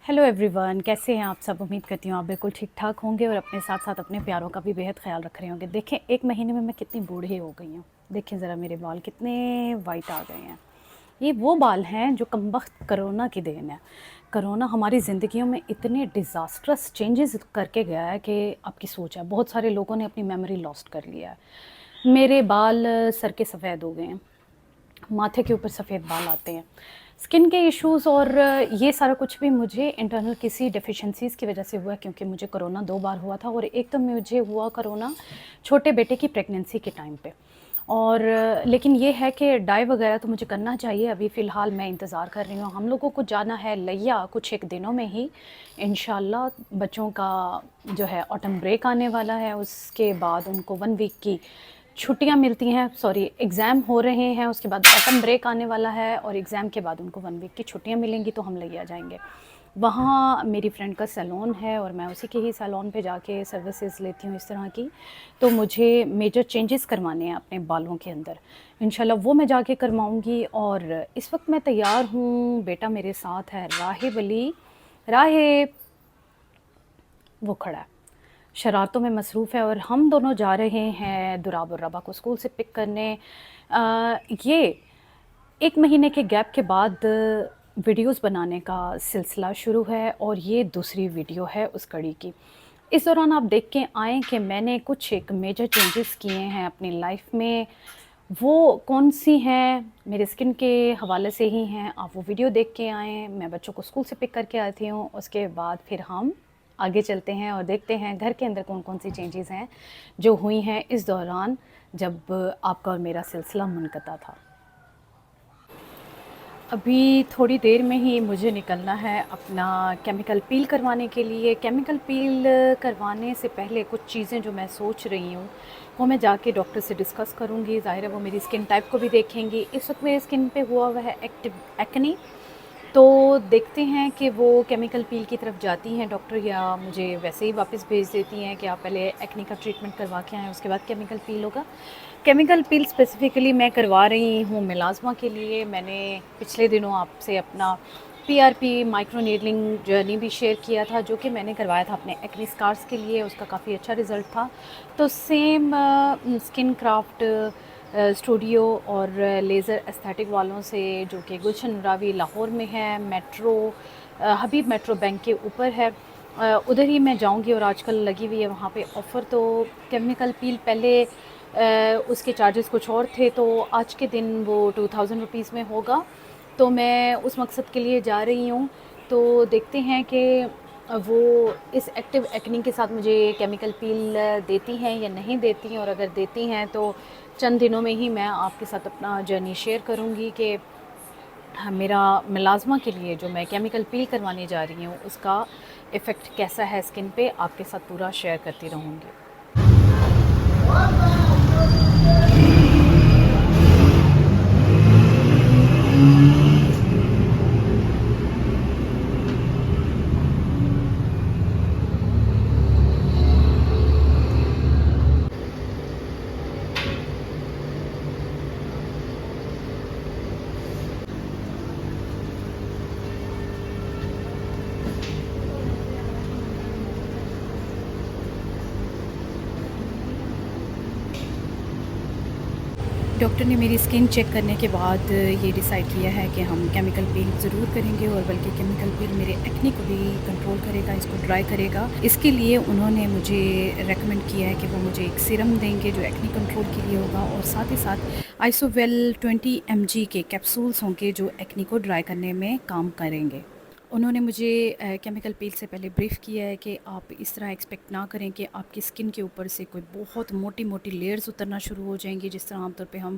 Hello everyone, कैसे हैं आप सब। उम्मीद करती हूँ आप बिल्कुल ठीक ठाक होंगे और अपने साथ साथ अपने प्यारों का भी बेहद ख्याल रख रहे होंगे। देखें, एक महीने में मैं कितनी बूढ़ी हो गई हूँ। देखें ज़रा, मेरे बाल कितने वाइट आ गए हैं। ये वो बाल हैं जो कमबख्त कोरोना की देन है। कोरोना हमारी ज़िंदगियों में इतने डिज़ास्ट्रस चेंजेस करके गया है कि आपकी सोच है। बहुत सारे लोगों ने अपनी मेमोरी लॉस्ट कर लिया है। मेरे बाल सर के सफ़ेद हो गए हैं, माथे के ऊपर सफ़ेद बाल आते हैं। स्किन के इश्यूज़ और ये सारा कुछ भी मुझे इंटरनल किसी डेफिशिएंसीज़ की वजह से हुआ, क्योंकि मुझे कोरोना 2 बार हुआ था और एक तो मुझे हुआ कोरोना छोटे बेटे की प्रेगनेंसी के टाइम पे। और लेकिन ये है कि डाई वगैरह तो मुझे करना चाहिए। अभी फ़िलहाल मैं इंतज़ार कर रही हूँ। हम लोगों को जाना है लिया कुछ एक दिनों में ही इंशाल्लाह। बच्चों का जो है ऑटम ब्रेक आने वाला है, उसके बाद उनको 1 वीक की छुट्टियाँ मिलती हैं, सॉरी एग्ज़ाम हो रहे हैं, उसके बाद ऑटम ब्रेक आने वाला है और एग्ज़ाम के बाद उनको 1 वीक की छुट्टियाँ मिलेंगी तो हम लिया जाएंगे। वहाँ मेरी फ्रेंड का सैलून है और मैं उसी के ही सैलून पे जाके सर्विसेज लेती हूँ इस तरह की। तो मुझे मेजर चेंजेस करवाने हैं अपने बालों के अंदर। इंशाल्लाह वो मैं जाके करवाऊँगी। और इस वक्त मैं तैयार हूँ, बेटा मेरे साथ है, राहिब अली। राहिब, वो खड़ा है, शरारतों में मसरूफ़ है और हम दोनों जा रहे हैं दुराब और रबा को स्कूल से पिक करने। ये 1 महीने के गैप के बाद वीडियोस बनाने का सिलसिला शुरू है और ये दूसरी वीडियो है उस कड़ी की। इस दौरान आप देख के आएँ कि मैंने कुछ एक मेजर चेंजेस किए हैं अपनी लाइफ में। वो कौन-सी हैं, मेरे स्किन के हवाले से ही हैं। आप वो वीडियो देख के आएँ। मैं बच्चों को स्कूल से पिक करके आती हूँ, उसके बाद फिर हम आगे चलते हैं और देखते हैं घर के अंदर कौन-कौन सी चेंजेस हैं जो हुई हैं इस दौरान जब आपका और मेरा सिलसिला मुनक़ता था। अभी थोड़ी देर में ही मुझे निकलना है अपना केमिकल पील करवाने के लिए। केमिकल पील करवाने से पहले कुछ चीज़ें जो मैं सोच रही हूँ, वो मैं जाके डॉक्टर से डिस्कस करूँगी। ज़ाहिर है वो मेरी स्किन टाइप को भी देखेंगी। इस वक्त मेरी स्किन पे हुआ हुआ है एक्टिव एक्ने, तो देखते हैं कि वो केमिकल पील की तरफ जाती हैं डॉक्टर, या मुझे वैसे ही वापस भेज देती हैं कि आप पहले एक्ने का ट्रीटमेंट करवा के आएँ, उसके बाद केमिकल पील होगा। केमिकल पील स्पेसिफ़िकली मैं करवा रही हूँ मेलाज़्मा के लिए। मैंने पिछले दिनों आपसे अपना पीआरपी माइक्रो नीडलिंग जर्नी भी शेयर किया था, जो कि मैंने करवाया था अपने एक्ने स्कार्स के लिए। उसका काफ़ी अच्छा रिज़ल्ट था। तो सेम स्किन क्राफ्ट स्टूडियो और लेज़र एस्थेटिक वालों से, जो कि गुलशन रावी लाहौर में है, मेट्रो हबीब मेट्रो बैंक के ऊपर है, उधर ही मैं जाऊंगी। और आजकल लगी हुई है वहाँ पे ऑफ़र। तो केमिकल पील पहले उसके चार्जेस कुछ और थे, तो आज के दिन वो 2000 रुपीज़ में होगा। तो मैं उस मकसद के लिए जा रही हूँ। तो देखते हैं कि वो इस एक्टिव एक्ने के साथ मुझे केमिकल पील देती हैं या नहीं देती हैं। और अगर देती हैं तो चंद दिनों में ही मैं आपके साथ अपना जर्नी शेयर करूँगी कि हाँ, मेरा मेलाज़्मा के लिए जो मैं केमिकल पील करवाने जा रही हूँ उसका इफ़ेक्ट कैसा है स्किन पे, आपके साथ पूरा शेयर करती रहूँगी। डॉक्टर ने मेरी स्किन चेक करने के बाद ये डिसाइड किया है कि हम केमिकल पील ज़रूर करेंगे, और बल्कि केमिकल पील मेरे एक्ने को भी कंट्रोल करेगा, इसको ड्राई करेगा। इसके लिए उन्होंने मुझे रेकमेंड किया है कि वो मुझे एक सीरम देंगे जो एक्ने कंट्रोल के लिए होगा, और साथ ही साथ आइसोवेल 20 mg के कैप्सूल्स होंगे जो एक्ने को ड्राई करने में काम करेंगे। उन्होंने मुझे केमिकल पील से पहले ब्रीफ़ किया है कि आप इस तरह एक्सपेक्ट ना करें कि आपकी स्किन के ऊपर से कोई बहुत मोटी मोटी लेयर्स उतरना शुरू हो जाएंगी, जिस तरह आमतौर पे हम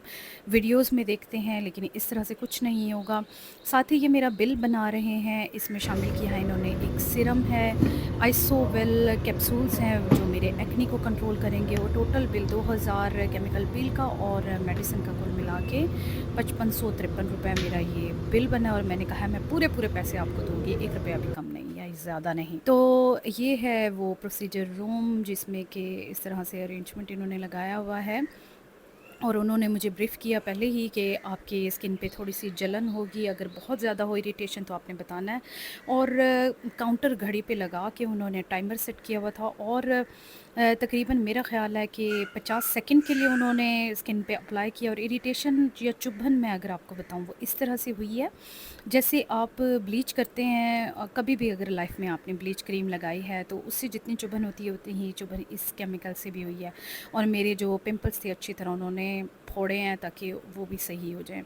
वीडियोस में देखते हैं, लेकिन इस तरह से कुछ नहीं होगा। साथ ही ये मेरा बिल बना रहे हैं, इसमें शामिल किया है इन्होंने एक सिरम है, आइसोवेल कैप्सूल्स हैं जो मेरे एक्ने को कंट्रोल करेंगे। और टोटल बिल 2000 केमिकल पील का और मेडिसिन का कुल मिला के 5553 रुपये मेरा ये बिल बना। और मैंने कहा है मैं पूरे पैसे आपको दूँगी, 1 रुपया भी कम नहीं या ज़्यादा नहीं। तो ये है वो प्रोसीजर रूम जिसमें कि इस तरह से अरेंजमेंट इन्होंने लगाया हुआ है। और उन्होंने मुझे ब्रीफ़ किया पहले ही कि आपकी स्किन पे थोड़ी सी जलन होगी, अगर बहुत ज़्यादा हो इरिटेशन तो आपने बताना है। और काउंटर घड़ी पे लगा के उन्होंने टाइमर सेट किया हुआ था, और तकरीबन मेरा ख़्याल है कि 50 सेकंड के लिए उन्होंने स्किन पे अप्लाई किया। और इरिटेशन या चुभन मैं अगर आपको बताऊँ वो इस तरह से हुई है, जैसे आप ब्लीच करते हैं, कभी भी अगर लाइफ में आपने ब्लीच क्रीम लगाई है तो उससे जितनी चुभन होती है उतनी ही चुभन इस केमिकल से भी हुई है। और मेरे जो पिंपल्स थे अच्छी तरह उन्होंने फोड़े हैं ताकि वो भी सही हो जाए।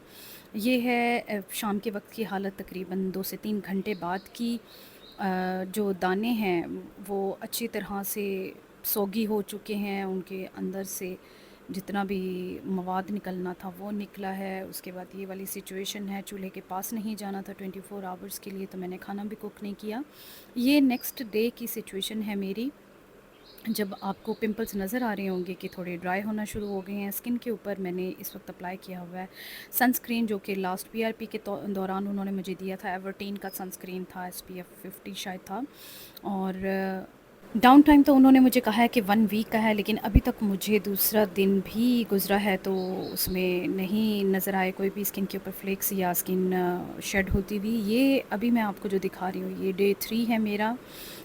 ये है शाम के वक्त की हालत, तकरीबन 2 से 3 घंटे बाद की। जो दाने हैं वो अच्छी तरह से सोगी हो चुके हैं, उनके अंदर से जितना भी मवाद निकलना था वो निकला है। उसके बाद ये वाली सिचुएशन है, चूल्हे के पास नहीं जाना था 24 आवर्स के लिए, तो मैंने खाना भी कुक नहीं किया। ये नेक्स्ट डे की सिचुएशन है मेरी। जब आपको पिंपल्स नज़र आ रहे होंगे कि थोड़े ड्राई होना शुरू हो गए हैं स्किन के ऊपर, मैंने इस वक्त अप्लाई किया हुआ है सनस्क्रीन, जो कि लास्ट पीआरपी के दौरान उन्होंने मुझे दिया था। एवर्टीन का सनस्क्रीन था, SPF 50 शायद था। और डाउन टाइम तो उन्होंने मुझे कहा है कि 1 वीक का है, लेकिन अभी तक मुझे दूसरा दिन भी गुजरा है तो उसमें नहीं नज़र आए कोई भी स्किन के ऊपर फ्लेक्स या स्किन शेड होती हुई। ये अभी मैं आपको जो दिखा रही हूँ ये डे 3 है मेरा।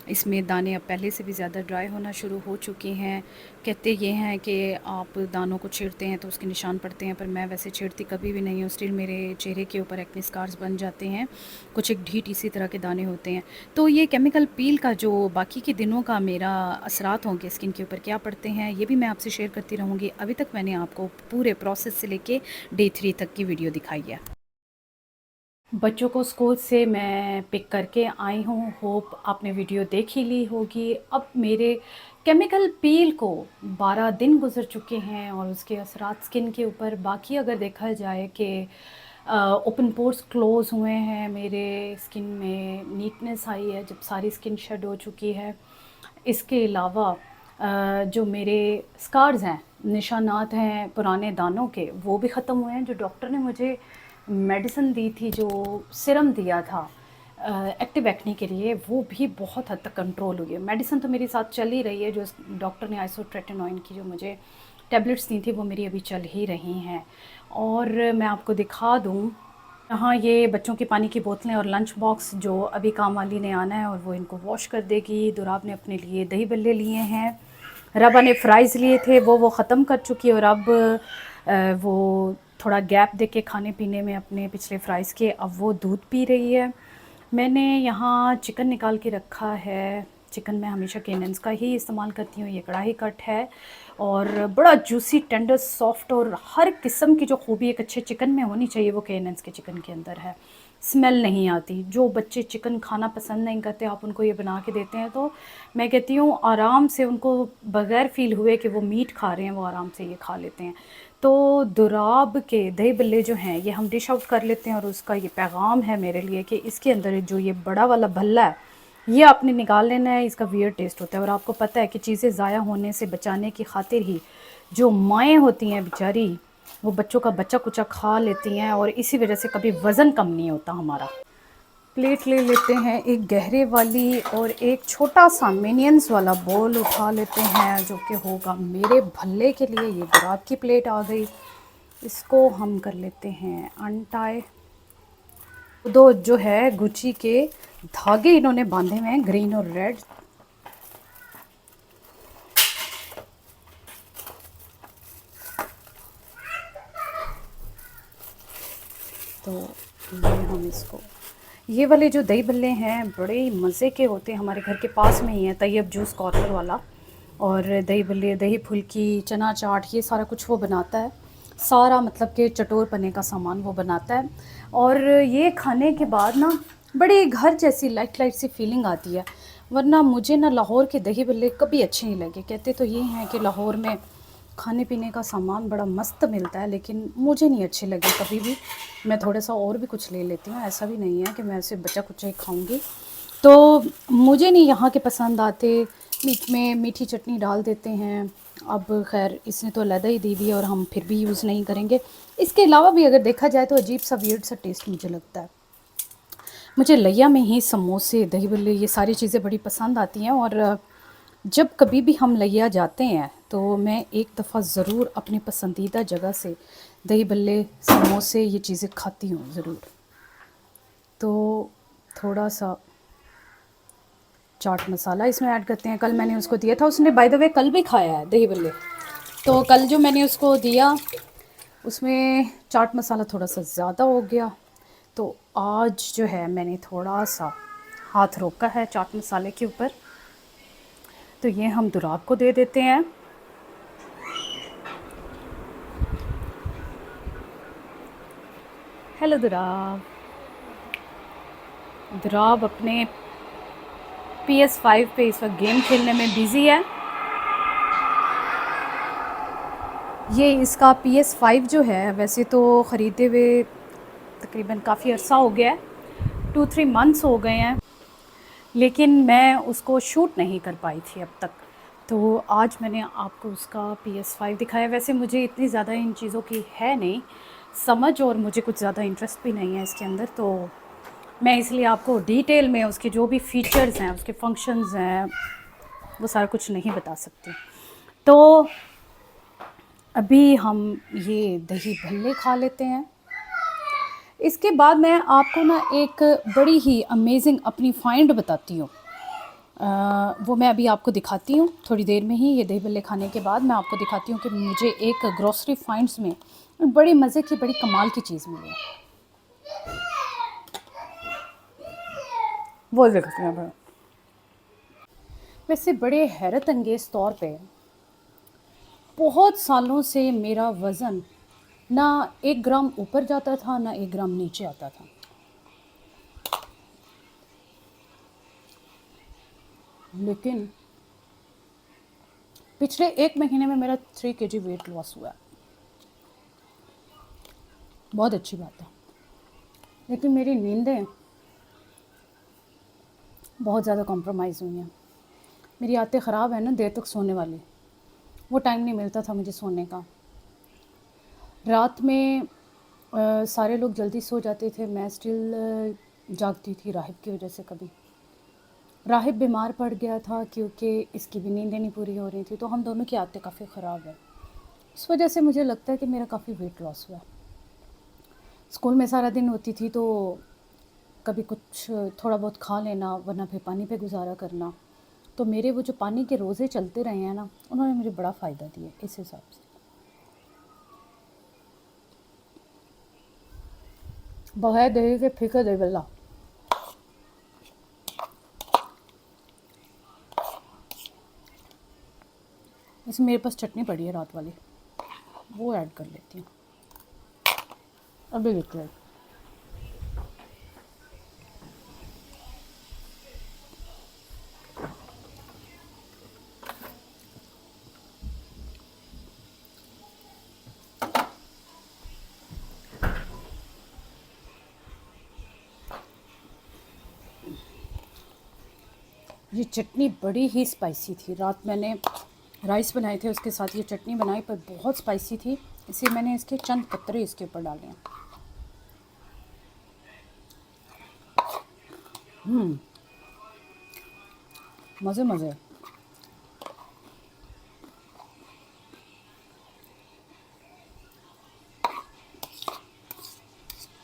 इसमें दाने अब पहले से भी ज़्यादा ड्राई होना शुरू हो चुके हैं। कहते ये हैं कि आप दानों को छेड़ते हैं तो उसके निशान पड़ते हैं, पर मैं वैसे छेड़ती कभी भी नहीं हूँ। स्टिल मेरे चेहरे के ऊपर एक्ने स्कार्स बन जाते हैं, कुछ एक ढीठ इसी तरह के दाने होते हैं। तो ये केमिकल पील का जो बाकी के दिनों का मेरा असरात होंगे स्किन के ऊपर क्या पड़ते हैं, ये भी मैं आपसे शेयर करती रहूँगी। अभी तक मैंने आपको पूरे प्रोसेस से लेके डे 3 तक की वीडियो दिखाई है। बच्चों को स्कूल से मैं पिक करके आई हूँ, होप आपने वीडियो देख ही ली होगी। अब मेरे केमिकल पील को 12 दिन गुजर चुके हैं और उसके असरात स्किन के ऊपर बाकी अगर देखा जाए कि ओपन पोर्स क्लोज़ हुए हैं, मेरे स्किन में नीटनेस आई है जब सारी स्किन शेड हो चुकी है। इसके अलावा जो मेरे स्कार्स हैं, निशानात हैं पुराने दानों के, वो भी ख़त्म हुए हैं। जो डॉक्टर ने मुझे मेडिसिन दी थी, जो सिरम दिया था एक्टिव एक्ने के लिए, वो भी बहुत हद तक कंट्रोल हुई है। मेडिसिन तो मेरे साथ चल ही रही है, जो डॉक्टर ने आइसोट्रेटिनोइन की जो मुझे टैबलेट्स दी थी वो मेरी अभी चल ही रही हैं। और मैं आपको दिखा दूँ, हाँ, ये बच्चों की पानी की बोतलें और लंच बॉक्स जो अभी काम वाली ने आना है और वो इनको वॉश कर देगी। दुराब ने अपने लिए दही बल्ले लिए हैं, रबा ने फ़्राइज़ लिए थे, वो ख़त्म कर चुकी है। और अब वो थोड़ा गैप दे के खाने पीने में अपने पिछले फ़्राइज़ के, अब वो दूध पी रही है। मैंने यहाँ चिकन निकाल के रखा है। चिकन मैं हमेशा केनेंस का ही इस्तेमाल करती हूँ। ये कढ़ाई कट है और बड़ा जूसी, टेंडर, सॉफ्ट, और हर किस्म की जो खूबी एक अच्छे चिकन में होनी चाहिए वो केनेंस के चिकन के अंदर है। स्मेल नहीं आती। जो बच्चे चिकन खाना पसंद नहीं करते, आप उनको ये बना के देते हैं तो मैं कहती हूँ आराम से उनको बग़ैर फ़ील हुए कि वो मीट खा रहे हैं, वो आराम से ये खा लेते हैं। तो दुराब के दही बल्ले जो हैं ये हम डिश आउट कर लेते हैं, और उसका ये पैगाम है मेरे लिए कि इसके अंदर जो ये बड़ा वाला भल्ला है ये आपने निकाल लेना है। इसका वियर्ड टेस्ट होता है, और आपको पता है कि चीज़ें ज़ाया होने से बचाने की खातिर ही जो माएँ होती हैं बेचारी, वो बच्चों का बच्चा कुचा खा लेती हैं, और इसी वजह से कभी वज़न कम नहीं होता हमारा। प्लेट ले लेते हैं एक गहरे वाली, और एक छोटा सा मिनियंस वाला बोल उठा लेते हैं जो कि होगा मेरे भल्ले के लिए। ये गुलाब की प्लेट आ गई, इसको हम कर लेते हैं अनटाई। दो जो है गुची के धागे इन्होंने बांधे हुए हैं, ग्रीन और रेड। तो ये हम इसको, ये वाले जो दही बल्ले हैं बड़े ही मज़े के होते हैं। हमारे घर के पास में ही है तैयब जूस कॉर्नर वाला, और दही बल्ले, दही फुल्की, चना चाट, ये सारा कुछ वो बनाता है। सारा मतलब कि चटोर पने का सामान वो बनाता है। और ये खाने के बाद ना बड़ी घर जैसी लाइट लाइट सी फीलिंग आती है। वरना मुझे ना लाहौर के दही बल्ले कभी अच्छे नहीं लगे। कहते तो ये हैं कि लाहौर में खाने पीने का सामान बड़ा मस्त मिलता है, लेकिन मुझे नहीं अच्छे लगे कभी भी। मैं थोड़ा सा और भी कुछ ले लेती हूँ, ऐसा भी नहीं है कि मैं ऐसे बचा कुचा ही खाऊंगी। तो मुझे नहीं यहाँ के पसंद आते। मीट में मीठी चटनी डाल देते हैं। अब खैर इसने तो अलग ही दी हुई है और हम फिर भी यूज़ नहीं करेंगे। इसके अलावा भी अगर देखा जाए तो अजीब सा वियर्ड सा टेस्ट मुझे लगता है। मुझे लिया में ही समोसे, दही बल्ले, ये सारी चीज़ें बड़ी पसंद आती हैं। और जब कभी भी हम लिया जाते हैं तो मैं एक दफ़ा ज़रूर अपनी पसंदीदा जगह से दही बल्ले, समोसे, ये चीज़ें खाती हूँ ज़रूर। तो थोड़ा सा चाट मसाला इसमें ऐड करते हैं। कल मैंने उसको दिया था, उसने बाय द वे कल भी खाया है दही बल्ले। तो कल जो मैंने उसको दिया उसमें चाट मसाला थोड़ा सा ज़्यादा हो गया, तो आज जो है मैंने थोड़ा सा हाथ रोका है चाट मसाले के ऊपर। तो ये हम दुराब को दे देते हैं। हेलो दुराब। दुराब अपने PS5 पे इस वक्त गेम खेलने में बिज़ी है। ये इसका PS5 जो है वैसे तो ख़रीदे हुए तकरीबन काफ़ी अर्सा हो गया है, 2-3 मंथ्स हो गए हैं, लेकिन मैं उसको शूट नहीं कर पाई थी अब तक। तो आज मैंने आपको उसका PS5 दिखाया। वैसे मुझे इतनी ज़्यादा इन चीज़ों की है नहीं समझ, और मुझे कुछ ज़्यादा इंटरेस्ट भी नहीं है इसके अंदर, तो मैं इसलिए आपको डिटेल में उसके जो भी फ़ीचर्स हैं, उसके फंक्शंस हैं, वो सारा कुछ नहीं बता सकती। तो अभी हम ये दही भल्ले खा लेते हैं। इसके बाद मैं आपको ना एक बड़ी ही अमेजिंग अपनी फाइंड बताती हूँ। वो मैं अभी आपको दिखाती हूँ थोड़ी देर में ही। ये दही भल्ले खाने के बाद मैं आपको दिखाती हूँ कि मुझे एक ग्रॉसरी फाइंड्स में बड़ी मज़े की, बड़ी कमाल की चीज़ मिली है। वो देखते हैं। वैसे बड़े हैरत अंगेज़ तौर पे बहुत सालों से मेरा वज़न ना 1 ग्राम ऊपर जाता था, ना 1 ग्राम नीचे आता था। लेकिन पिछले 1 महीने में मेरा 3 kg वेट लॉस हुआ है। बहुत अच्छी बात है। लेकिन मेरी नींदें बहुत ज़्यादा कॉम्प्रोमाइज़ हुई हैं। मेरी आदतें ख़राब है ना, देर तक सोने वाली। वो टाइम नहीं मिलता था मुझे सोने का। रात में सारे लोग जल्दी सो जाते थे, मैं स्टिल जागती थी राहिब की वजह से। कभी राहिब बीमार पड़ गया था क्योंकि इसकी भी नींदें नहीं पूरी हो रही थी, तो हम दोनों की आदतें काफ़ी ख़राब है। इस वजह से मुझे लगता है कि मेरा काफ़ी वेट लॉस हुआ। स्कूल में सारा दिन होती थी तो कभी कुछ थोड़ा बहुत खा लेना, वरना फिर पानी पे गुजारा करना। तो मेरे वो जो पानी के रोज़े चलते रहे हैं ना, उन्होंने मुझे बड़ा फ़ायदा दिया इस हिसाब से। बगैर दही के फीका दही बल्ला। इसमें मेरे पास चटनी पड़ी है रात वाली, वो ऐड कर लेती हूँ। अभी देख लो। ये चटनी बड़ी ही स्पाइसी थी। रात मैंने राइस बनाए थे, उसके साथ ये चटनी बनाई, पर बहुत स्पाइसी थी, इसलिए मैंने इसके चंद कतरे इसके ऊपर डाले हैं। मज़े मज़े।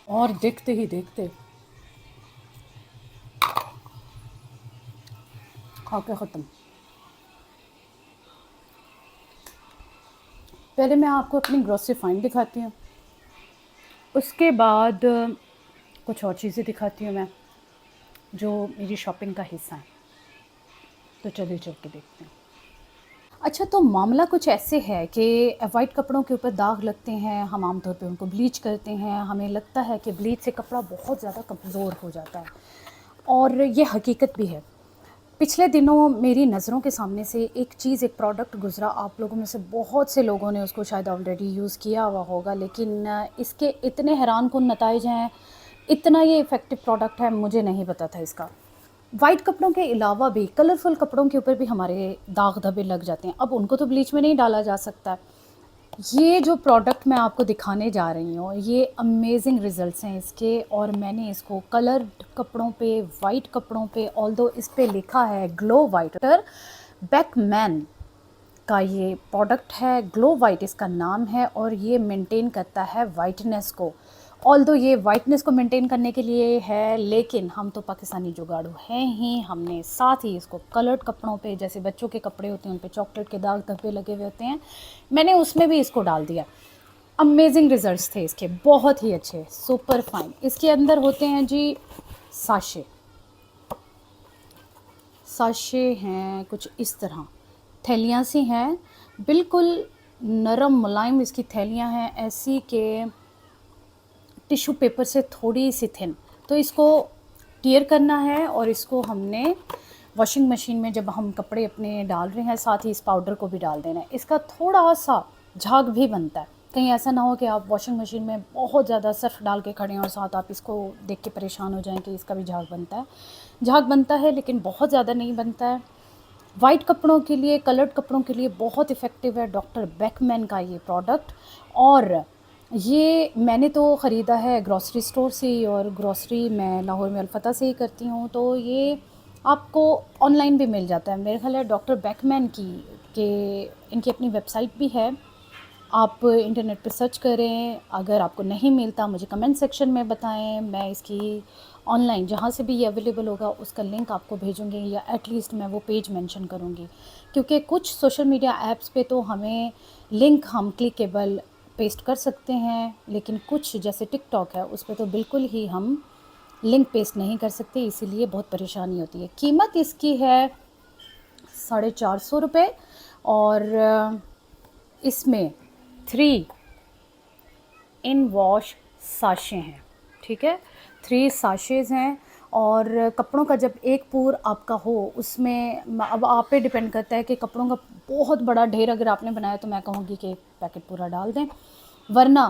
और देखते ही देखते खा के ख़त्म। पहले मैं आपको अपनी ग्रॉसरी फाइंड दिखाती हूँ, उसके बाद कुछ और चीज़ें दिखाती हूँ मैं जो मेरी शॉपिंग का हिस्सा है। तो चलिए चल के देखते हैं। अच्छा, तो मामला कुछ ऐसे है कि वाइट कपड़ों के ऊपर दाग लगते हैं, हम आमतौर पे उनको ब्लीच करते हैं। हमें लगता है कि ब्लीच से कपड़ा बहुत ज़्यादा कमज़ोर हो जाता है, और ये हकीकत भी है। पिछले दिनों मेरी नज़रों के सामने से एक चीज़, एक प्रोडक्ट गुज़रा। आप लोगों में से बहुत से लोगों ने उसको शायद ऑलरेडी यूज़ किया हुआ होगा, लेकिन इसके इतने हैरान कुन नताइज हैं, इतना ये इफ़ेक्टिव प्रोडक्ट है, मुझे नहीं पता था इसका। वाइट कपड़ों के अलावा भी कलरफुल कपड़ों के ऊपर भी हमारे दाग धब्बे लग जाते हैं। अब उनको तो ब्लीच में नहीं डाला जा सकता। ये जो प्रोडक्ट मैं आपको दिखाने जा रही हूँ, ये अमेजिंग रिज़ल्ट्स हैं इसके, और मैंने इसको कलर्ड कपड़ों पे, वाइट कपड़ों पे, ऑल्दो इस पे लिखा है ग्लो वाइटर बैकमैन, का ये प्रोडक्ट है, ग्लो वाइट इसका नाम है, और ये मेंटेन करता है वाइटनेस को। ऑल्दो ये वाइटनेस को मेंटेन करने के लिए है, लेकिन हम तो पाकिस्तानी जुगाड़ू हैं ही, हमने साथ ही इसको कलर्ड कपड़ों पे, जैसे बच्चों के कपड़े होते हैं उन पे चॉकलेट के दाग धब्बे लगे हुए होते हैं, मैंने उसमें भी इसको डाल दिया। अमेजिंग रिजल्ट्स थे इसके, बहुत ही अच्छे, सुपर फाइन। इसके अंदर होते हैं जी साशे, साशे हैं कुछ इस तरह, थैलियाँ सी हैं, बिल्कुल नरम मुलायम इसकी थैलियाँ हैं, ऐसी के टिश्यू पेपर से थोड़ी सी थिन। तो इसको टियर करना है और इसको हमने वॉशिंग मशीन में जब हम कपड़े अपने डाल रहे हैं, साथ ही इस पाउडर को भी डाल देना है। इसका थोड़ा सा झाग भी बनता है, कहीं ऐसा ना हो कि आप वॉशिंग मशीन में बहुत ज़्यादा सर्फ डाल के खड़े हैं और साथ आप इसको देख के परेशान हो जाएं कि इसका भी झाग बनता है। झाग बनता है लेकिन बहुत ज़्यादा नहीं बनता है। वाइट कपड़ों के लिए, कलर्ड कपड़ों के लिए बहुत इफ़ेक्टिव है डॉक्टर बेकमैन का ये प्रोडक्ट। और ये मैंने तो ख़रीदा है ग्रॉसरी स्टोर से ही, और ग्रॉसरी मैं लाहौर में अलफता से ही करती हूँ, तो ये आपको ऑनलाइन भी मिल जाता है। मेरे ख्याल है डॉक्टर बेकमैन की के इनकी अपनी वेबसाइट भी है, आप इंटरनेट पे सर्च करें। अगर आपको नहीं मिलता मुझे कमेंट सेक्शन में बताएं, मैं इसकी ऑनलाइन जहाँ से भी ये अवेलेबल होगा उसका लिंक आपको भेजूँगी, या एटलीस्ट मैं वो पेज मेंशन करूँगी, क्योंकि कुछ सोशल मीडिया ऐप्स पे तो हमें लिंक हम क्लिकेबल पेस्ट कर सकते हैं, लेकिन कुछ जैसे टिकटॉक है उस पर तो बिल्कुल ही हम लिंक पेस्ट नहीं कर सकते, इसीलिए बहुत परेशानी होती है। कीमत इसकी है 450 रुपये, और इसमें 3 इन वॉश साशे हैं, ठीक है, 3 साशेज़ हैं। और कपड़ों का जब एक पूर आपका हो, उसमें अब आप पे डिपेंड करता है कि कपड़ों का बहुत बड़ा ढेर अगर आपने बनाया तो मैं कहूँगी कि एक पैकेट पूरा डाल दें, वरना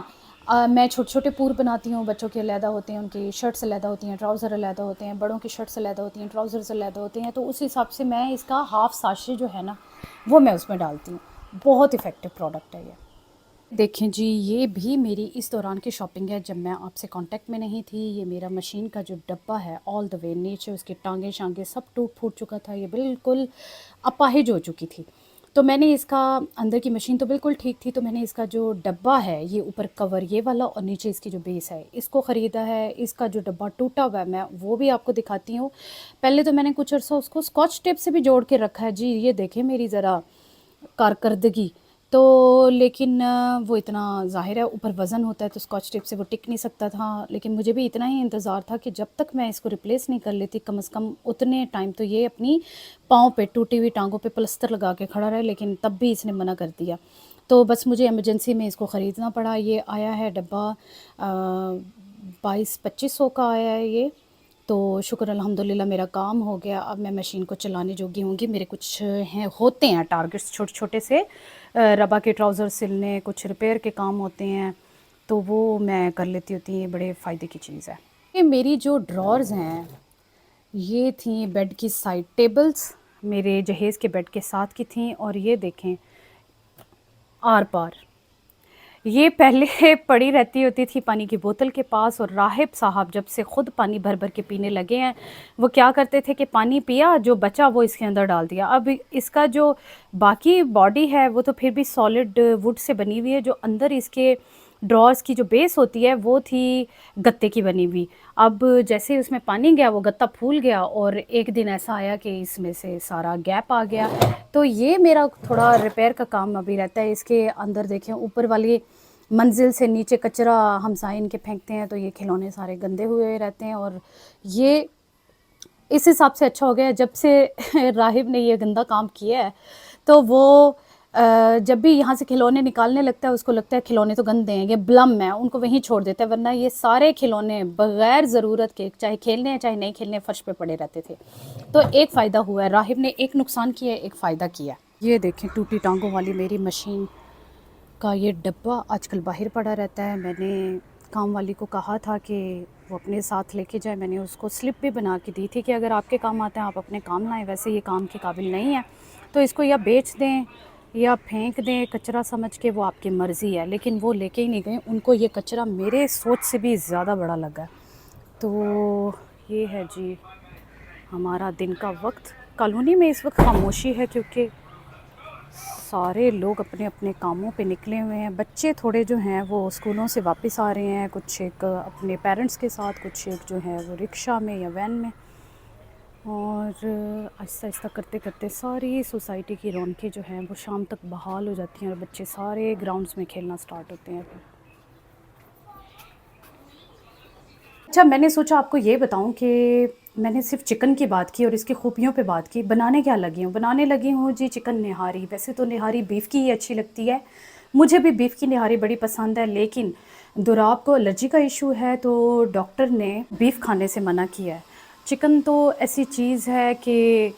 मैं छोटे छोटे पूर बनाती हूँ। बच्चों के अलहदा होते हैं, उनकी शर्ट्स अलहदा होती हैं, ट्राउज़र अलहदा होते हैं, बड़ों की शर्ट्स अलहदा होती हैं, ट्राउज़र्स अलहदा होते हैं, तो उस हिसाब से मैं इसका हाफ़ साशे जो है ना वो मैं उसमें डालती हूँ। बहुत इफ़ेक्टिव प्रोडक्ट है ये। देखें जी, ये भी मेरी इस दौरान की शॉपिंग है जब मैं आपसे कांटेक्ट में नहीं थी। ये मेरा मशीन का जो डब्बा है, ऑल द वे नीचे उसकी टांगे शांगे सब टूट फूट चुका था, ये बिल्कुल अपाहिज हो चुकी थी। तो मैंने इसका, अंदर की मशीन तो बिल्कुल ठीक थी, तो मैंने इसका जो डब्बा है, ये ऊपर कवर ये वाला और नीचे इसकी जो बेस है, इसको ख़रीदा है। इसका जो डब्बा टूटा हुआ है मैं वो भी आपको दिखाती हूँ। पहले तो मैंने कुछ अर्सा उसको स्कॉच टेप से भी जोड़ के रखा है जी, ये देखें मेरी ज़रा कारकर्दगी। तो लेकिन वो इतना ज़ाहिर है ऊपर वज़न होता है तो स्कॉच टेप से वो टिक नहीं सकता था, लेकिन मुझे भी इतना ही इंतज़ार था कि जब तक मैं इसको रिप्लेस नहीं कर लेती कम से कम उतने टाइम तो ये अपनी पाँव पे, टूटी हुई टांगों पे प्लास्टर लगा के खड़ा रहे, लेकिन तब भी इसने मना कर दिया। तो बस मुझे इमरजेंसी में इसको ख़रीदना पड़ा। ये आया है डब्बा 22-25 का आया है ये। तो शुक्र अल्हम्दुलिल्लाह मेरा काम हो गया, अब मैं मशीन को चलाने जोगी होंगी। मेरे कुछ हैं, होते हैं टारगेट्स छोटे छोटे से, रबा के ट्राउज़र सिलने, कुछ रिपेयर के काम होते हैं, तो वो मैं कर लेती होती, ये बड़े फ़ायदे की चीज़ है। ये मेरी जो ड्रॉर्स हैं ये थी बेड की साइड टेबल्स, मेरे जहेज़ के बेड के साथ की थी, और ये देखें आर पार ये पहले पड़ी रहती होती थी पानी की बोतल के पास, और राहिब साहब जब से ख़ुद पानी भर भर के पीने लगे हैं, वो क्या करते थे कि पानी पिया, जो बचा वो इसके अंदर डाल दिया। अब इसका जो बाकी बॉडी है वो तो फिर भी सॉलिड वुड से बनी हुई है, जो अंदर इसके ड्रॉर्स की जो बेस होती है वो थी गत्ते की बनी हुई। अब जैसे उसमें पानी गया वो गत्ता फूल गया, और एक दिन ऐसा आया कि इसमें से सारा गैप आ गया। तो ये मेरा थोड़ा रिपेयर का काम अभी रहता है। इसके अंदर देखें ऊपर वाली मंजिल से नीचे कचरा हमसाए इनके फेंकते हैं, तो ये खिलौने सारे गंदे हुए रहते हैं। और ये इस हिसाब से अच्छा हो गया है, जब से राहिब ने ये गंदा काम किया है तो वो जब भी यहाँ से खिलौने निकालने लगता है उसको लगता है खिलौने तो गंदे हैं, ये ब्लम है, उनको वहीं छोड़ देता है, वरना ये सारे खिलौने बग़ैर ज़रूरत के, चाहे खेलने हैं चाहे नहीं खेलने, फ़र्श पे पड़े रहते थे। तो एक फ़ायदा हुआ है, राहिब ने एक नुकसान किया है, एक फ़ायदा किया। ये देखें टूटी टांगों वाली मेरी मशीन का ये डब्बा आजकल बाहर पड़ा रहता है। मैंने काम वाली को कहा था कि वो अपने साथ लेके जाए, मैंने उसको स्लिप भी बना के दी थी कि अगर आपके काम आते हैं आप अपने काम लाएं, वैसे ये काम के काबिल नहीं है तो इसको या बेच दें या फेंक दें कचरा समझ के, वो आपकी मर्ज़ी है। लेकिन वो लेके ही नहीं गए, उनको ये कचरा मेरे सोच से भी ज़्यादा बड़ा लगा। तो ये है जी हमारा दिन का वक्त। कॉलोनी में इस वक्त खामोशी है क्योंकि सारे लोग अपने अपने कामों पे निकले हुए हैं। बच्चे थोड़े जो हैं वो स्कूलों से वापस आ रहे हैं, कुछ एक अपने पेरेंट्स के साथ, कुछ एक जो है वो रिक्शा में या वैन में। और आहिस्ता आहिस्ता करते करते सारी सोसाइटी की रौनकें जो हैं वो शाम तक बहाल हो जाती हैं और बच्चे सारे ग्राउंड्स में खेलना स्टार्ट होते हैं फिर। अच्छा, मैंने सोचा आपको ये बताऊं कि मैंने सिर्फ चिकन की बात की और इसकी खूबियों पे बात की। बनाने क्या लगी हूँ? बनाने लगी हूँ जी चिकन निहारी। वैसे तो निहारी बीफ़ की ही अच्छी लगती है, मुझे भी बीफ़ की निहारी बड़ी पसंद है, लेकिन दुराब को एलर्जी का इशू है तो डॉक्टर ने बीफ़ खाने से मना किया है। चिकन तो ऐसी चीज़ है कि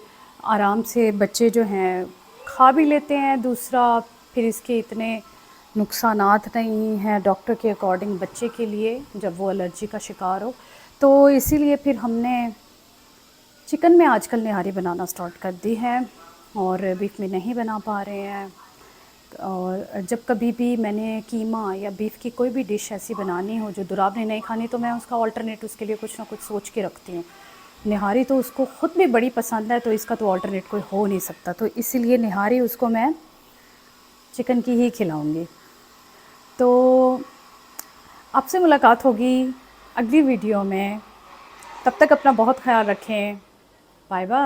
आराम से बच्चे जो हैं खा भी लेते हैं। दूसरा, फिर इसके इतने नुकसानात नहीं हैं डॉक्टर के अकॉर्डिंग बच्चे के लिए जब वो एलर्जी का शिकार हो। तो इसीलिए फिर हमने चिकन में आजकल निहारी बनाना स्टार्ट कर दी है और बीफ में नहीं बना पा रहे हैं। और जब कभी भी मैंने कीमा या बीफ की कोई भी डिश ऐसी बनानी हो जो दुराब ने नहीं खानी, तो मैं उसका ऑल्टरनेट उसके लिए कुछ ना कुछ सोच के रखती हूँ। निहारी तो उसको ख़ुद भी बड़ी पसंद है, तो इसका तो ऑल्टरनेट कोई हो नहीं सकता, तो इसीलिए निहारी उसको मैं चिकन की ही खिलाऊँगी। तो आपसे मुलाकात होगी अगली वीडियो में, तब तक अपना बहुत ख्याल रखें। Bye bye.